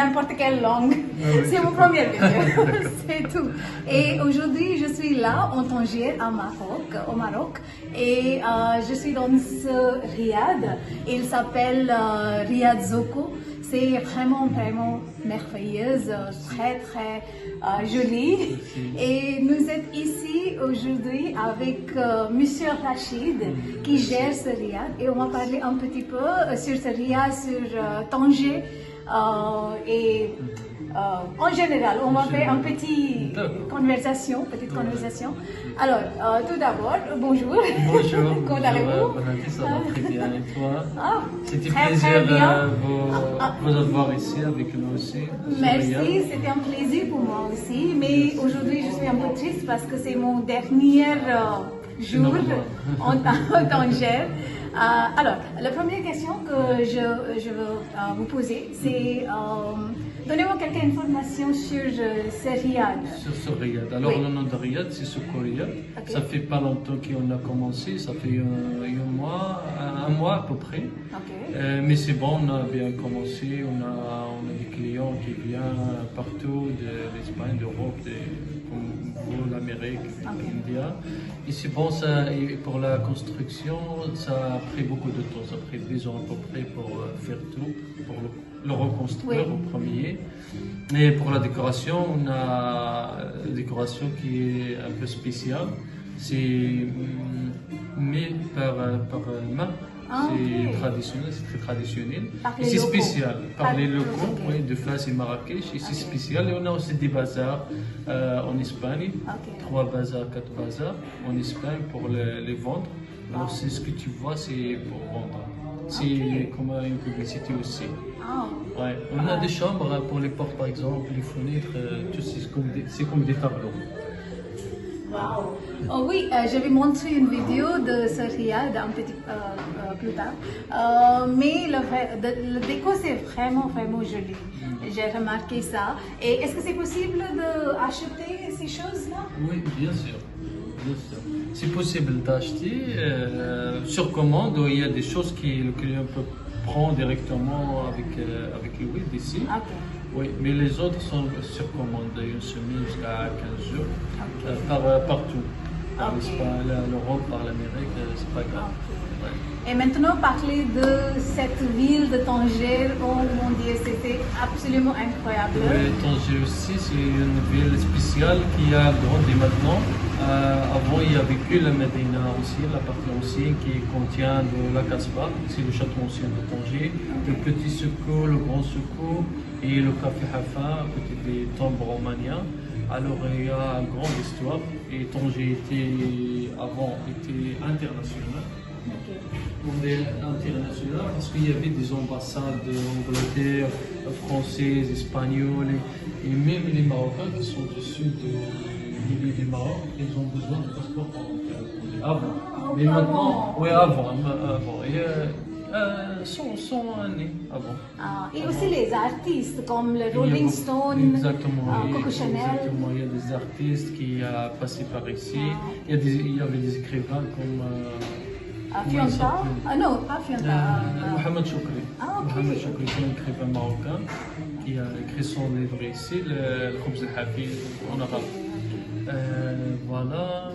n'importe quelle langue. C'est mon premier vidéo, c'est tout. Et aujourd'hui, je suis là en Tanger, au Maroc, et je suis dans ce riad. Il s'appelle Riad Zoko. C'est vraiment merveilleuse, très jolie. Et nous sommes ici aujourd'hui avec Monsieur Rachid qui gère ce riad. Et on va parler un petit peu sur ce riad, sur Tanger. En général, on va faire une petite conversation. Alors, tout d'abord, bonjour. Bonjour. Comment allez-vous? Ça va très bien. Et toi? C'était Très plaisir bien. vous avoir ici avec nous aussi. Merci, c'était un plaisir pour moi aussi. Mais aujourd'hui, je suis un peu triste parce que c'est mon dernier jour en Tanger. Alors, la première question que je veux vous poser, c'est donnez-moi quelques informations sur ce riad. Sur ce riad. Alors, le nom de riad, c'est Sokoria. Okay. Ça fait pas longtemps qu'on a commencé, ça fait un mois à peu près. Okay. Mais c'est bon, on a bien commencé, on a des clients qui viennent partout, de l'Espagne, d'Europe, comme l'Amérique, l'India. Et c'est bon, et pour la construction, ça a pris beaucoup de temps, ça a pris 10 ans à peu près pour faire tout, pour le reconstruire au premier. Et pour la décoration, on a une décoration qui est un peu spéciale. C'est mis par main. C'est traditionnel, c'est très traditionnel. Et c'est spécial. Par les locaux, de Fès et Marrakech. Et c'est spécial. Et on a aussi des bazars en Espagne. 3 bazars, 4 bazars en Espagne pour les vendre. Alors c'est ce que tu vois, c'est pour vendre. C'est comme une publicité aussi. Ouais. On a des chambres pour les portes par exemple, les fenêtres, c'est comme des tableaux. Wow. Oh oui, je vais montrer une vidéo de ce riad un petit plus tard. Mais le déco c'est vraiment joli. J'ai remarqué ça. Et est-ce que c'est possible d'acheter ces choses-là? Oui, bien sûr. C'est possible d'acheter sur commande. Il y a des choses que le client peut prendre directement avec lui d'ici. Okay. Oui, mais les autres sont sur commande, une semaine jusqu'à 15 jours, partout. Par l'Espagne, l'Europe, par l'Amérique, c'est pas grave. Et maintenant, parler de cette ville de Tanger, oh mon Dieu, c'était absolument incroyable. Oui, Tanger aussi, c'est une ville spéciale qui a grandi maintenant. Avant, il y avait que la Médina ancienne, la partie ancienne qui contient de la Casbah, c'est le château ancien de Tanger, le petit secours, le grand secours et le café Hafa, à côté des tombes romaniens. Alors, il y a une grande histoire et Tanger avant était international. On est international parce qu'il y avait des ambassades d'Angleterre, françaises, espagnoles et même les Marocains qui sont du sud du Maroc, ils ont besoin de passeport pour entrer avant. Mais maintenant, oui, avant. Sont nés avant. Et aussi les artistes comme le Rolling Stone, Coco Chanel. Exactement, il y a des artistes qui ont passé par ici. Il y avait des écrivains comme Fianta? Non, pas Fianta. Mohamed Choukri. Mohamed Choukri, c'est un écrivain marocain qui a écrit son livre ici, le Khoubz el-Hafiz en arabe. Voilà.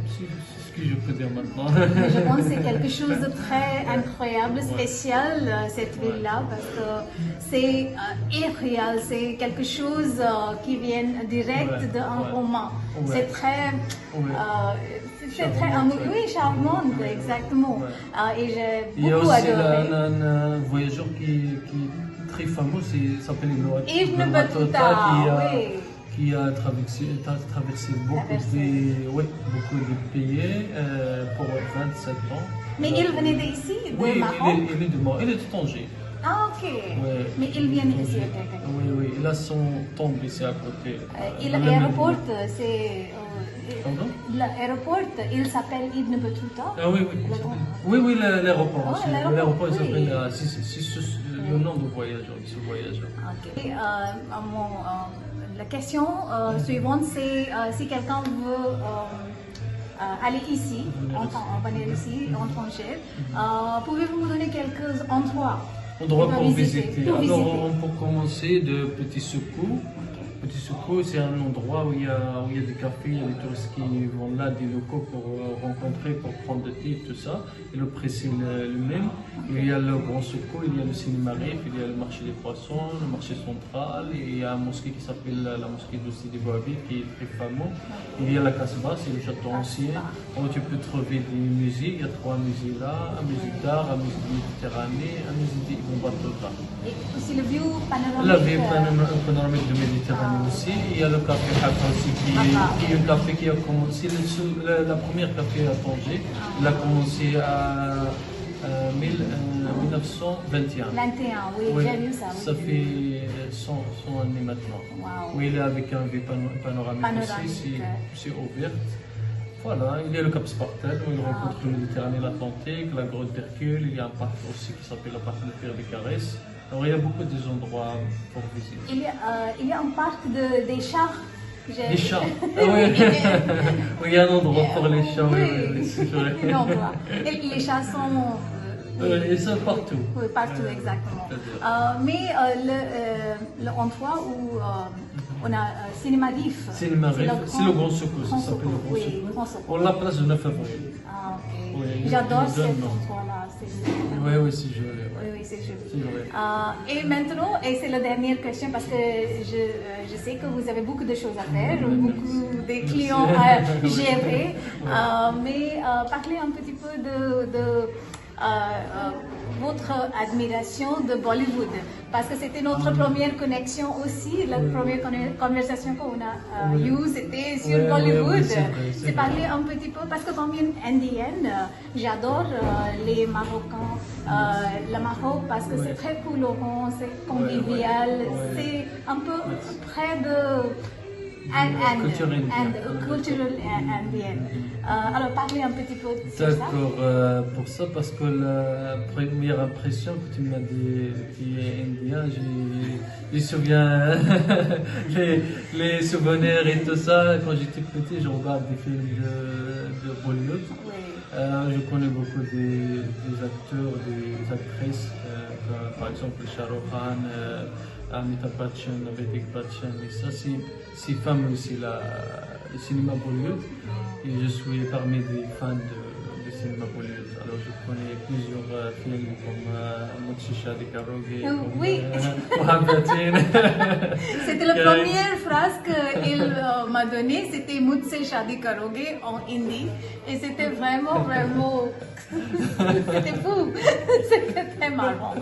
C'est ce que je peux dire maintenant. Je pense que c'est quelque chose de très incroyable, spécial, cette ville-là, parce que c'est irréel, c'est quelque chose qui vient direct d'un roman. C'est très... c'est très charmant, exactement. Et j'ai beaucoup adoré. Il y a aussi un voyageur qui est très fameux, il s'appelle Ibn Battuta, qui a traversé beaucoup de pays pour 27 ans. Mais il venait d'ici, de Maroc? Il est de Tanger. Ok. Ouais. Mais il vient ici. Oui, il a son tombe ici à côté. Et l'aéroport, c'est... L'aéroport, il s'appelle Ibn Battuta? Oui, l'aéroport aussi. L'aéroport, il s'appelle... C'est le nom du voyageur, ce voyageur. Ok. La question suivante, c'est si quelqu'un veut aller ici, venir ici, en Tanger, pouvez-vous me donner quelques endroits endroits On va pour visiter, visiter. pour Alors, visiter. on peut commencer de Petit Secou. Petit Secou, c'est un endroit où il y a des cafés, il y a des touristes qui vont là, des locaux pour rencontrer, pour prendre des thé, tout ça. Et le prix, c'est le même. Il y a le Grand Secou, il y a le cinéma Rif, il y a le marché des poissons, le marché central, et il y a un mosquée qui s'appelle la mosquée de Sidi Bouhabib, qui est très fameux. Il y a la Casbah, c'est le château ancien, où tu peux trouver des musées. Il y a 3 musées là, un musée d'art, un musée de Méditerranée, un musée d'Ibn Battuta. Et aussi le view panoramique. La vue panoramique de Méditerranée aussi. Il y a le café Hafa aussi, qui est un café qui a commencé, la première café à Tanger. Il a commencé à 1921. 21, oui, Oui, j'ai vu ça. Oui. ça fait 100 années maintenant. Wow. Oui, il est avec un vue panoramique Panoramique, aussi, ouais. c'est ouvert. Voilà, il y a le Cap Spartel où il rencontre le Méditerranée et l'Atlantique, la grotte d'Hercule, il y a un parc aussi qui s'appelle le parc de Pierre des Caresses. Alors il y a beaucoup d'endroits pour visiter. Il y a un parc des chats. Les chats. Ah oui. Oui, il y a un endroit pour les chats. Oui, c'est vrai. un endroit. Et les chats sont... Ils sont partout. Oui, partout, exactement. Mais l'endroit où on a Cinéma Rif. Cinéma Rif, c'est le Grand Secou, ça s'appelle le Grand Oui, Secou. Grand Secou. On l'a place le 9 avril. Ah, ok. Oui, J'adore il cet donne, non. endroit-là. Oui, oui, c'est joli. Oui, oui, c'est joli. C'est vrai. Et maintenant, et c'est la dernière question parce que je sais que vous avez beaucoup de choses à faire, beaucoup de clients à gérer, mais parlez un petit peu de votre admiration de Bollywood, parce que c'était notre première connexion aussi, la première conversation qu'on a eue, c'était sur Ouais, Bollywood. ouais, c'est vrai, C'est parler un petit peu, parce que comme une indienne, j'adore les Marocains, le Maroc, parce que c'est très colorant, c'est convivial, ouais. c'est un peu près de... Culture indienne. Cultural indienne. Alors, parlez un petit peu sur ça. D'accord, pour ça, parce que la première impression que tu m'as dit qui est indien, je souviens les souvenirs et tout ça. Quand j'étais petit, je regarde des films de Bollywood. Oui. Je connais beaucoup des acteurs, des actrices, par exemple Shah Rukh Khan, Amitabh Bachchan, Amitabh Bachchan, et ça c'est fameux aussi le cinéma Bollywood. Et je suis parmi des fans du cinéma Bollywood. Alors je connais plusieurs films comme Mujhse Shaadi Karoge, Oui. Mohabbateen. C'était la première phrase qu'il m'a donnée, c'était Mujhse Shaadi Karoge en hindi. Et c'était vraiment, c'était fou. C'était très marrant.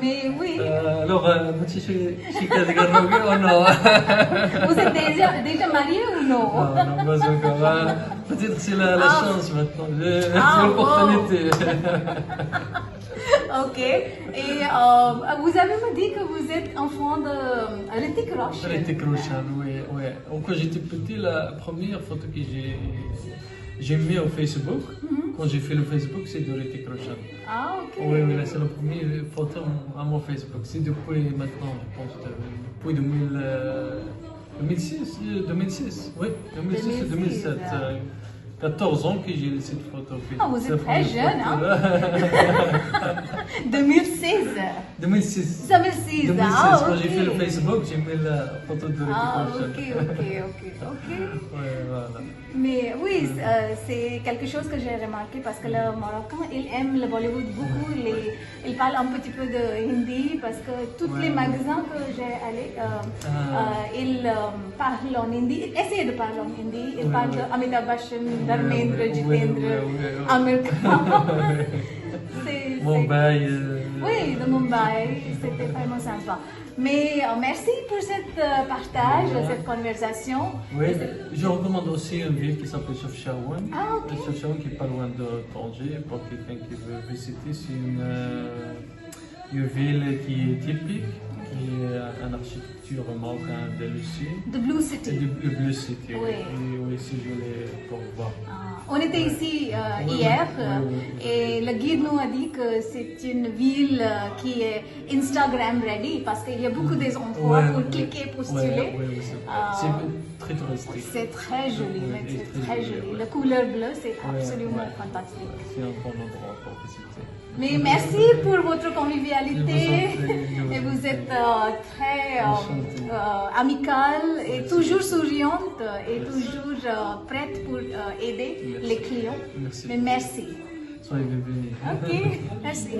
Mais oui. Alors, Mujhse Shaadi Karoge ou non? Vous êtes déjà marié ou non? Non, pas encore. Peut-être c'est la chance maintenant, c'est Ah, l'opportunité. Ok. Et vous avez me dit que vous êtes enfant de Hrithik Roshan. Hrithik Roshan, oui. Quand j'étais petit, la première photo que j'ai mis au Facebook, quand j'ai fait le Facebook, c'est de Hrithik Roshan. Ah, ok. Oui, c'est la première photo à mon Facebook. C'est depuis maintenant, je pense, depuis 2006, oui, 2006 et 2007. 14 ans que j'ai cette photo. Ah, vous êtes très jeune, hein? 2016. 2006. 2006, ah, Quand ok. j'ai fait le Facebook, j'ai mis la photo de Hrithik Ah, Roshan. ok. Ouais, voilà. Mais oui, c'est quelque chose que j'ai remarqué parce que le Marocain, il aime le Bollywood beaucoup. Il parle un petit peu de hindi parce que tous les magasins que j'ai allés, ils parlent en hindi. Ils essaient de parler en hindi. Ils parlent de Amitabh Bachchan, Dharmendra, Jitendra, Amir Khan. Mumbai. Oui, de Mumbai. C'était vraiment sympa. Mais merci pour cette partage, cette conversation. Oui, je recommande aussi une ville qui s'appelle Chefchaouen. Ah, ok. Chefchaouen qui est pas loin de Tanger, pour quelqu'un qui veut visiter. C'est une ville qui est typique, qui est une architecture marocaine de Lucie. The Blue City. De Blue City, Oui. oui, c'est joli pour voir. Ah, On était ici hier et le guide nous a dit que c'est une ville qui est Instagram ready parce qu'il y a beaucoup des endroits pour cliquer, postuler. C'est très touristique. C'est très joli, c'est très joli. La couleur bleue, c'est absolument fantastique. C'est un bon endroit pour visiter. Mais merci pour votre convivialité et vous êtes très amicale et toujours souriante et toujours prête pour aider les clients. Merci. Mais merci. Soyez bienvenus. Ok, merci.